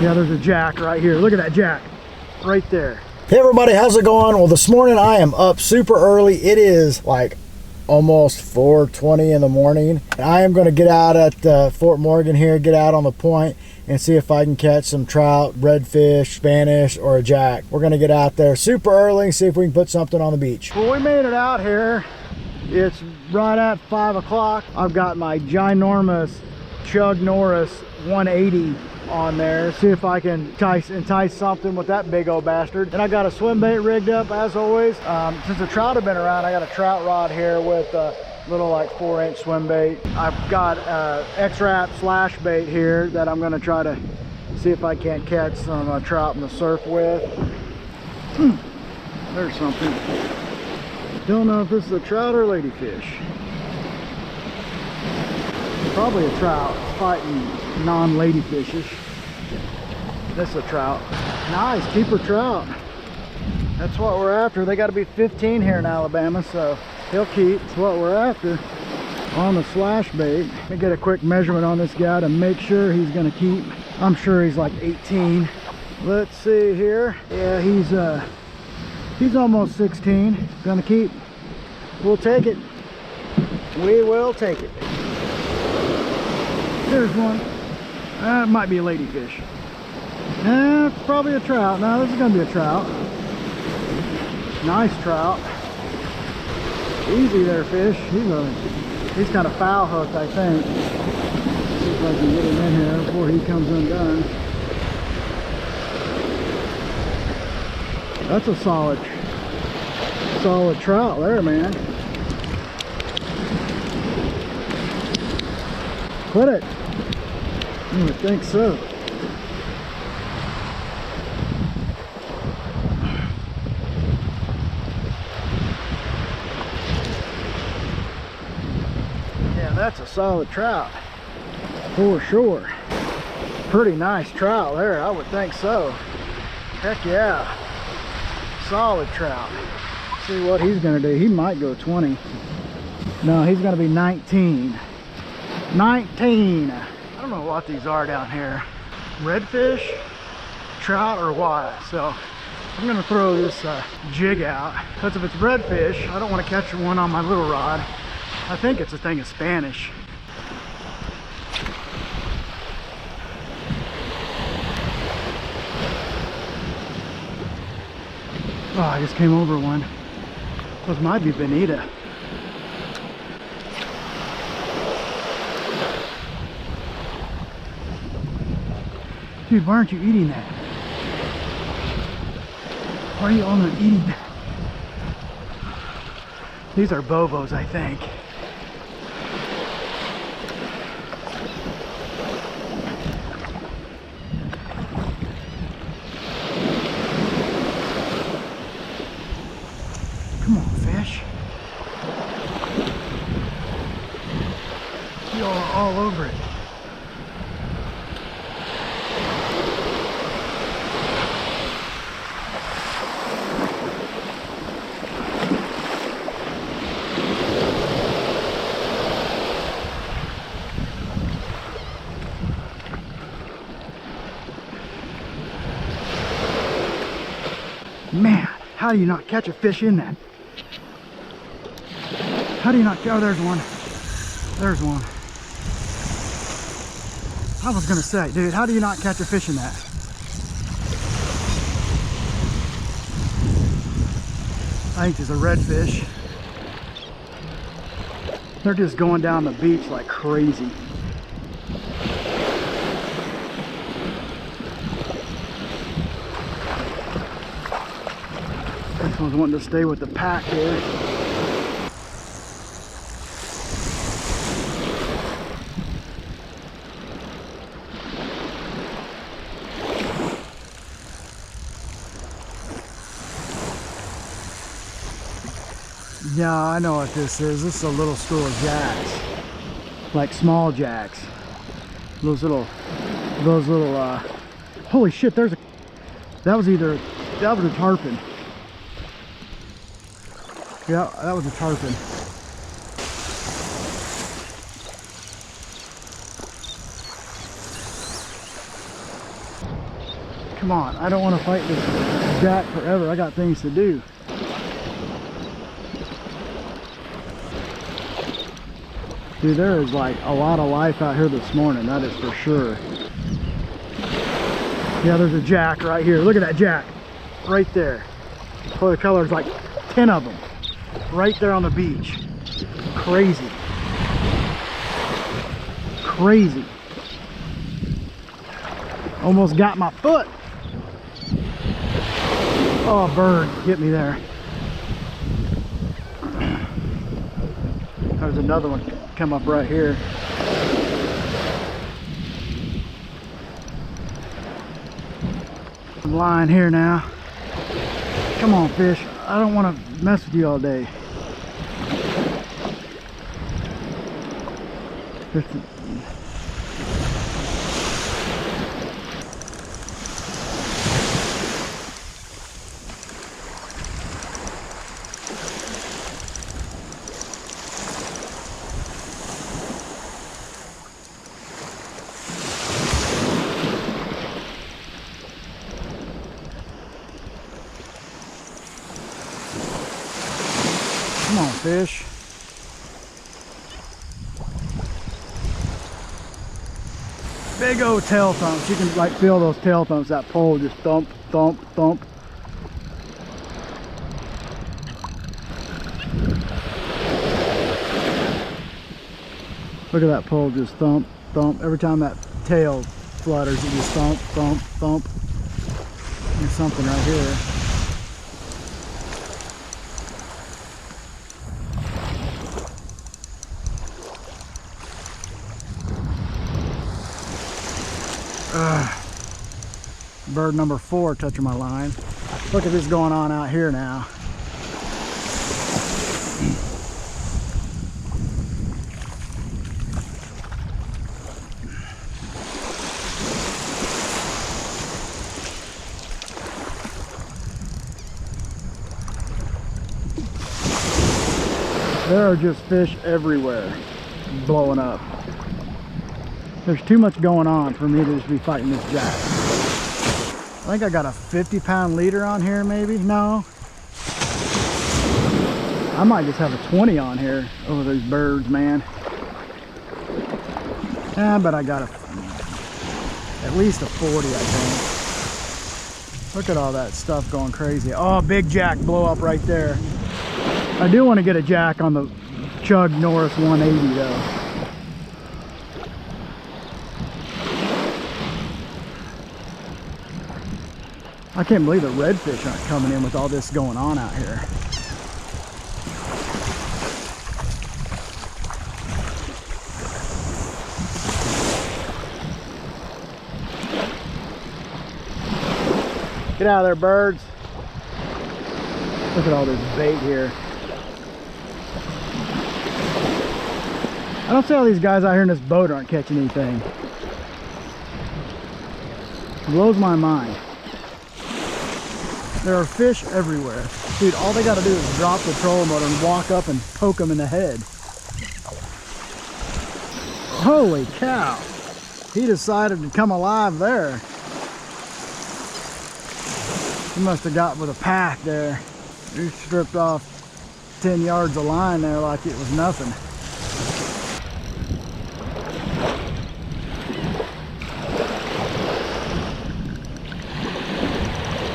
Yeah, there's a jack right here. Look at that jack right there. Hey everybody, how's it going? Well, this morning I am up super early. It is like almost 4:20 in the morning. And I am going to get out at Fort Morgan here, get out on the point and see if I can catch some trout, redfish, Spanish, or a jack. We're going to get out there super early and see if we can put something on the beach. Well, we made it out here. It's right at 5 o'clock. I've got my ginormous Chug Norris 180 on there. See if I can entice something with that big old bastard. And I got a swim bait rigged up as always. Since the trout have been around, I got a trout rod here with a little like 4-inch swim bait. I've got X-Wrap slash bait here that I'm gonna try to see if I can't catch some trout in the surf with. There's something. Don't know if this is a trout or ladyfish. Probably a trout fighting non-ladyfishes. This is a trout. Nice, keeper trout. That's what we're after. They got to be 15 here in Alabama, so he'll keep. That's what we're after on the slash bait. Let me get a quick measurement on this guy to make sure he's going to keep. I'm sure he's like 18. Let's see here. Yeah, he's almost 16. Gonna keep. We'll take it. We will take it. There's one. That might be a ladyfish. It's probably a trout. No, this is gonna be a trout. Nice trout. Easy there, fish. He's kind of foul hooked, I think. See if I can get him in here before he comes undone. That's a solid trout there, man. Quit it. I would think so. Yeah, that's a solid trout for sure. Pretty nice trout there, I would think so. Heck yeah. Solid trout. See what he's gonna do. He might go 20. No, he's gonna be 19. 19. I don't know what these are down here. Redfish, trout, or what? So I'm gonna throw this jig out. Because if it's redfish, I don't want to catch one on my little rod. I think it's a thing of Spanish. Oh, I just came over one. Those might be bonita. Dude, why aren't you eating that? Why are you all not eating that? These are bobos, I think. Come on, fish. You're all over it. Man, how do you not catch a fish in that? How do you not? Oh, there's one. There's one. I was gonna say, dude, how do you not catch a fish in that? I think there's a redfish. They're just going down the beach like crazy. This one's wanting to stay with the pack here. Yeah, I know what this is. This is a little school of jacks. Like small jacks. Those little, holy shit, that was a tarpon. Yeah, that was a tarpon. Come on, I don't want to fight this jack forever. I got things to do. Dude, there is like a lot of life out here this morning, that is for sure. Yeah, there's a jack right here. Look at that jack right there. For the colors, like 10 of them right there on the beach. Crazy. Crazy. Almost got my foot. Oh, bird, get me there. There's another one come up right here. I'm lying here now. Come on, fish. I don't want to mess with you all day. Come on, fish. Big old tail thumps. You can like feel those tail thumps. That pole just thump, thump, thump. Look at that pole just thump, thump. Every time that tail flutters, it just thump, thump, thump. There's something right here. Bird number 4 touching my line. Look at this going on out here now. There are just fish everywhere blowing up. There's too much going on for me to just be fighting this jack. I think I got a 50-pound leader on here, maybe? No. I might just have a 20 on here over these birds, man. Yeah, but I got at least a 40, I think. Look at all that stuff going crazy. Oh, big jack blow up right there. I do want to get a jack on the Chug Norris 180 though. I can't believe the redfish aren't coming in with all this going on out here. Get out of there, birds. Look at all this bait here. I don't see how these guys out here in this boat aren't catching anything. It blows my mind. There are fish everywhere. Dude, all they gotta do is drop the trolling motor and walk up and poke them in the head. Holy cow. He decided to come alive there. He must have got with a pack there. He stripped off 10 yards of line there like it was nothing.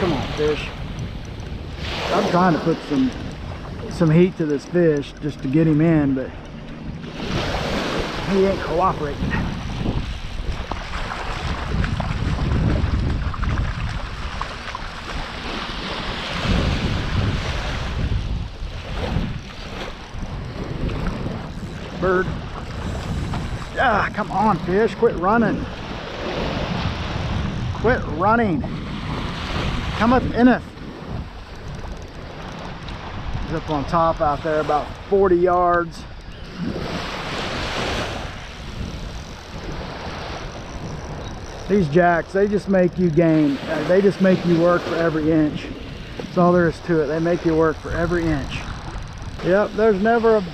Come on, fish. I'm trying to put some heat to this fish just to get him in, but he ain't cooperating. Bird. Ah, come on, fish, quit running. Quit running. Cometh inneth. He's up on top out there about 40 yards. These jacks, they just make you game. They just make you work for every inch. That's all there is to it. They make you work for every inch. Yep, there's never a...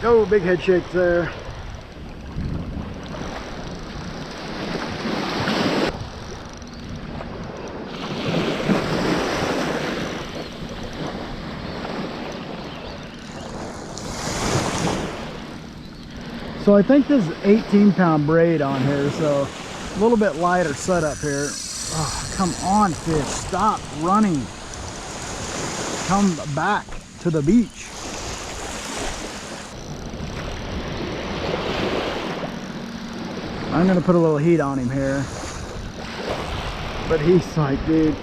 Oh, big head shake there. So I think this is 18-pound braid on here, so a little bit lighter setup here. Oh, come on, fish, stop running. Come back to the beach. I'm gonna put a little heat on him here. But he's like, dude,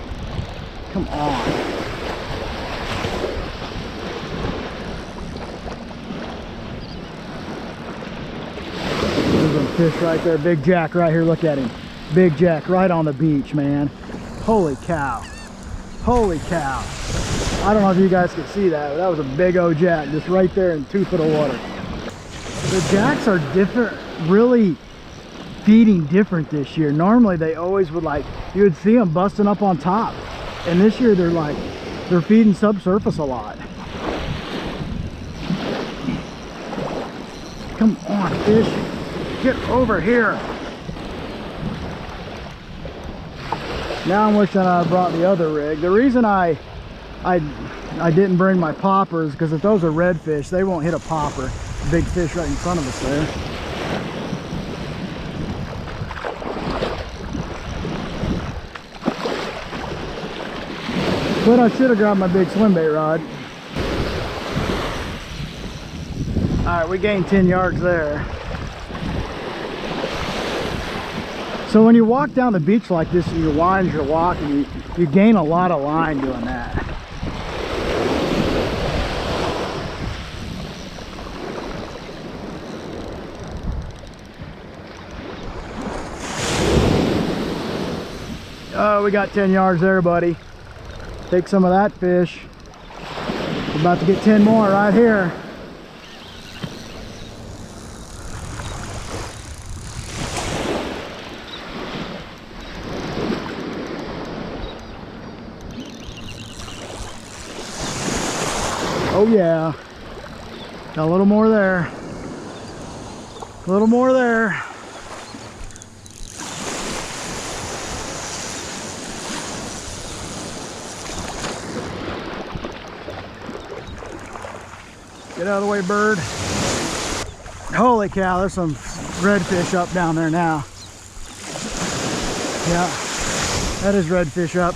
come on. There's a fish right there, big jack right here, look at him. Big jack right on the beach, man. Holy cow. Holy cow. I don't know if you guys could see that, but that was a big old jack just right there in 2 foot of water. The jacks are different, really feeding different this year. Normally they always would, like, you would see them busting up on top, and this year they're feeding subsurface a lot. Come on, fish, get over here. Now I'm wishing I brought the other rig. The reason I didn't bring my poppers, because if those are redfish, they won't hit a popper. Big fish right in front of us there. But I should have grabbed my big swim bait rod. All right, we gained 10 yards there. So when you walk down the beach like this and you wind your walk, and you gain a lot of line doing that. Oh, we got 10 yards there, buddy. Take some of that fish. We're about to get 10 more right here. Oh yeah. Got a little more there. A little more there. Get out of the way, bird. Holy cow, there's some redfish up down there now. Yeah, that is redfish up.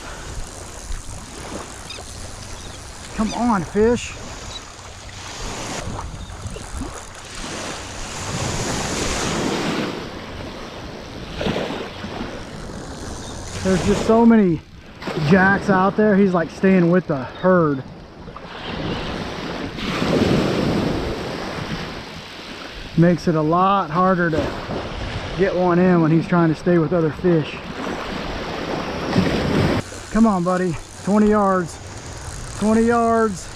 Come on, fish. There's just so many jacks out there. He's like staying with the herd. Makes it a lot harder to get one in when he's trying to stay with other fish. Come on, buddy. 20 yards. 20 yards.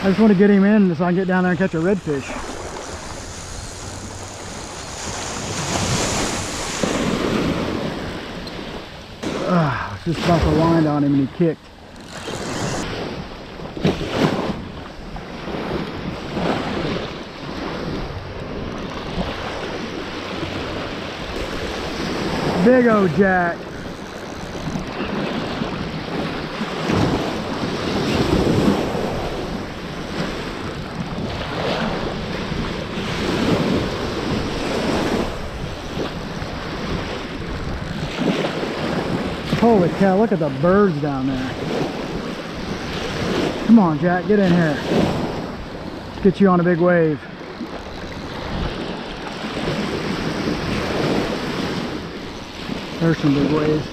I just want to get him in so I can get down there and catch a redfish. I was just about to wind on him and he kicked. Big old jack. Holy cow, look at the birds down there. Come on, Jack, get in here. Let's get you on a big wave. There's some big waves.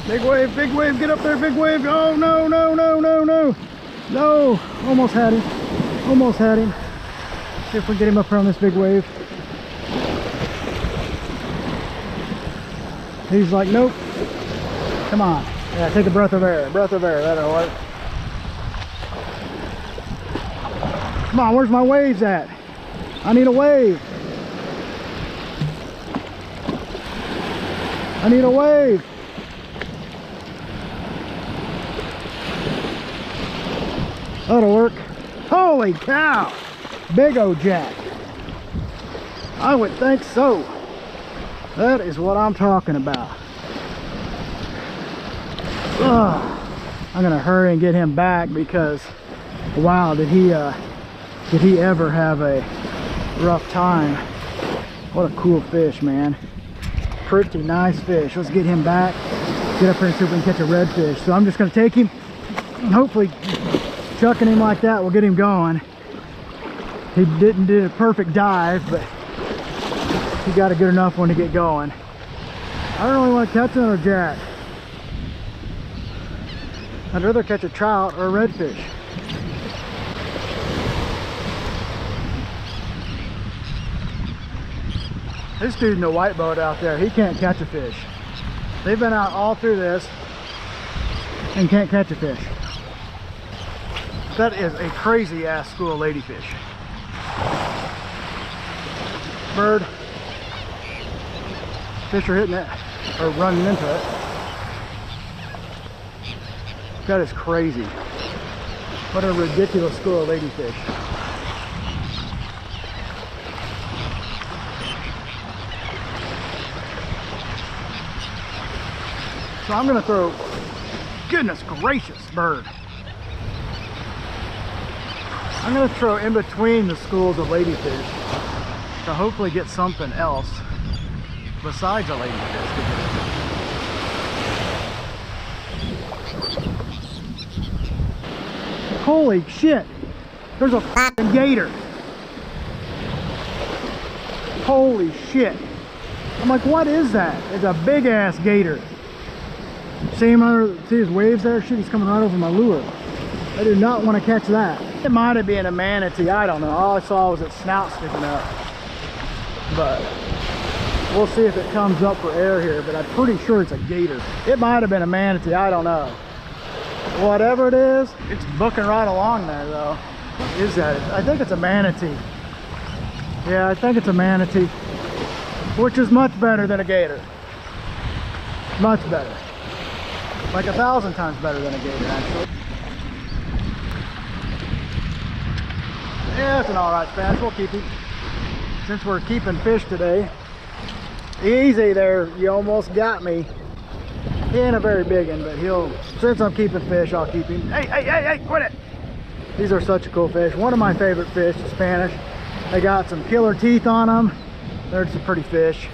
Big wave, get up there, big wave. Oh, no, no, no, no, no. No, almost had him. Almost had him. See if we get him up here on this big wave. He's like, nope. Come on. Yeah, take a breath of air. Breath of air, that'll work. Come on, where's my waves at? I need a wave. I need a wave. That'll work. Holy cow! Big old jack. I would think so. That is what I'm talking about. I'm gonna hurry and get him back because wow, did he ever have a rough time. What a cool fish, man. Pretty nice fish. Let's get him back, get up here and see if we can catch a redfish. So I'm just gonna take him and hopefully chucking him like that will get him going. He didn't do a perfect dive, but he got a good enough one to get going. I don't really want to catch another jack. I'd rather catch a trout or a redfish. This dude in the white boat out there, he can't catch a fish. They've been out all through this and can't catch a fish. That is a crazy ass school of ladyfish. Bird. Fish are hitting it or running into it. That is crazy. What a ridiculous school of ladyfish. So I'm gonna throw, goodness gracious, bird. I'm gonna throw in between the schools of ladyfish to hopefully get something else besides a ladyfish. Holy shit, there's a fucking gator. Holy shit. I'm like, what is that? It's a big ass gator. See him under, see his waves there? Shit, he's coming right over my lure. I do not want to catch that. It might have been a manatee, I don't know. All I saw was its snout sticking up. But we'll see if it comes up for air here, but I'm pretty sure it's a gator. It might have been a manatee, I don't know. Whatever it is, it's booking right along there though. What is that? I think it's a manatee. Yeah, I think it's a manatee, which is much better than a gator. Much better. Like 1,000 times better than a gator, actually. Yeah, it's an alright Spanish. We'll keep him. Since we're keeping fish today. Easy there, you almost got me. He ain't a very big one, but he'll, since I'm keeping fish, I'll keep him. Hey, hey, hey, hey, quit it! These are such a cool fish. One of my favorite fish, the Spanish. They got some killer teeth on them. They're some pretty fish.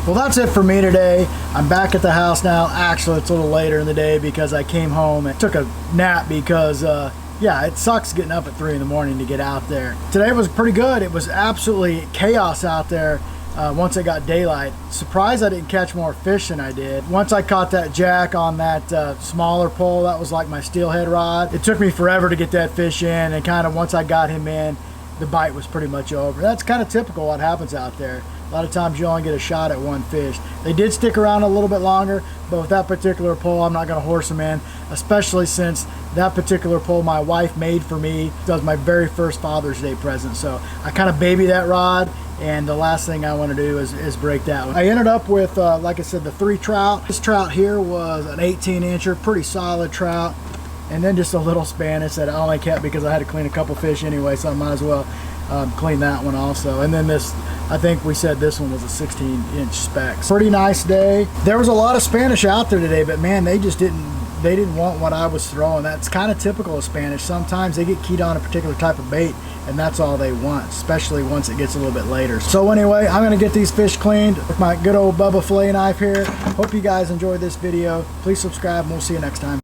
Well, that's it for me today. I'm back at the house now. Actually, it's a little later in the day because I came home and took a nap because, yeah, it sucks getting up at 3 in the morning to get out there. Today was pretty good. It was absolutely chaos out there once it got daylight. Surprised I didn't catch more fish than I did. Once I caught that jack on that smaller pole, that was like my steelhead rod. It took me forever to get that fish in, and kind of once I got him in, the bite was pretty much over. That's kind of typical what happens out there. A lot of times you only get a shot at one fish. They did stick around a little bit longer, but with that particular pole, I'm not going to horse them in, especially since that particular pole my wife made for me. That was my very first Father's Day present, so I kind of baby that rod, and the last thing I want to do is break that one. I ended up with, like I said, the 3 trout. This trout here was an 18-incher, pretty solid trout, and then just a little Spanish that I only kept because I had to clean a couple fish anyway, so I might as well clean that one also. And then this, I think we said this one was a 16-inch spec. Pretty nice day. There was a lot of Spanish out there today, but man, they just didn't want what I was throwing. That's kind of typical of Spanish. Sometimes they get keyed on a particular type of bait, and that's all they want, especially once it gets a little bit later. So anyway, I'm gonna get these fish cleaned with my good old Bubba fillet knife here. Hope you guys enjoyed this video. Please subscribe, and we'll see you next time.